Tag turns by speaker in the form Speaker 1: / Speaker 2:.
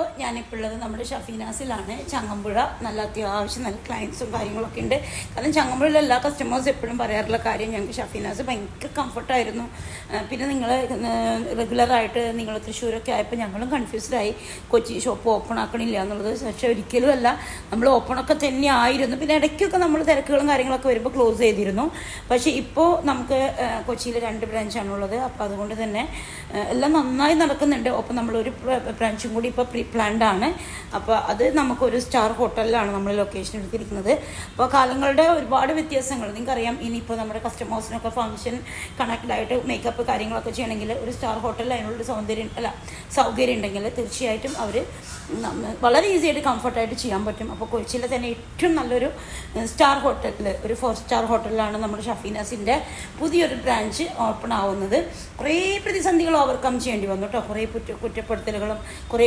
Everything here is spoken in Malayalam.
Speaker 1: അപ്പോൾ ഞാനിപ്പോൾ ഉള്ളത് നമ്മുടെ ഷഫീനാസിലാണ്. ചങ്ങമ്പുഴ നല്ല അത്യാവശ്യം നല്ല ക്ലയൻസും കാര്യങ്ങളൊക്കെ ഉണ്ട്. കാരണം ചങ്ങമ്പുഴയിലെ എല്ലാ കസ്റ്റമേഴ്സ് എപ്പോഴും പറയാറുള്ള കാര്യം ഞങ്ങൾക്ക് ഷഫീനാസ് ഭയങ്കര കംഫർട്ടായിരുന്നു. പിന്നെ നിങ്ങൾ റെഗുലറായിട്ട് നിങ്ങൾ തൃശ്ശൂരൊക്കെ ആയപ്പോൾ ഞങ്ങളും കൺഫ്യൂസ്ഡായി കൊച്ചി ഷോപ്പ് ഓപ്പൺ ആക്കണില്ല എന്നുള്ളത്. പക്ഷേ ഒരിക്കലും അല്ല, നമ്മൾ ഓപ്പണൊക്കെ തന്നെ ആയിരുന്നു. പിന്നെ ഇടയ്ക്കൊക്കെ നമ്മൾ തിരക്കുകളും കാര്യങ്ങളൊക്കെ വരുമ്പോൾ ക്ലോസ് ചെയ്തിരുന്നു. പക്ഷേ ഇപ്പോൾ നമുക്ക് കൊച്ചിയിൽ 2 ബ്രാഞ്ചാണുള്ളത്. അപ്പോൾ അതുകൊണ്ട് തന്നെ എല്ലാം നന്നായി നടക്കുന്നുണ്ട്. ഒപ്പം നമ്മളൊരു ബ്രാഞ്ചും കൂടി ഇപ്പോൾ പ്രീ പ്ലാൻഡ് ആണ്. അപ്പോൾ അത് നമുക്കൊരു സ്റ്റാർ ഹോട്ടലിലാണ് നമ്മൾ ലൊക്കേഷൻ എടുത്തിരിക്കുന്നത്. അപ്പോൾ കാലങ്ങളുടെ ഒരുപാട് വ്യത്യാസങ്ങൾ നിങ്ങൾക്കറിയാം. ഇനിയിപ്പോൾ നമ്മുടെ കസ്റ്റമേഴ്സിനൊക്കെ ഫംഗ്ഷൻ കണക്റ്റഡായിട്ട് മേക്കപ്പ് കാര്യങ്ങളൊക്കെ ചെയ്യണമെങ്കിൽ ഒരു സ്റ്റാർ ഹോട്ടലിൽ അതിനുള്ള സൗകര്യം ഉണ്ടെങ്കിൽ തീർച്ചയായിട്ടും അവർ വളരെ ഈസി ആയിട്ട് കംഫർട്ടായിട്ട് ചെയ്യാൻ പറ്റും. അപ്പോൾ കൊച്ചിയിലെ തന്നെ ഏറ്റവും നല്ലൊരു സ്റ്റാർ ഹോട്ടലിൽ, ഒരു 4 സ്റ്റാർ ഹോട്ടലിലാണ് നമ്മുടെ ഷഫീനാസിൻ്റെ പുതിയൊരു ബ്രാഞ്ച് ഓപ്പൺ ആവുന്നത്. കുറേ പ്രതിസന്ധികൾ ഓവർകം ചെയ്യേണ്ടി വന്നു കേട്ടോ. കുറേ കുറ്റപ്പെടുത്തലുകളും കുറേ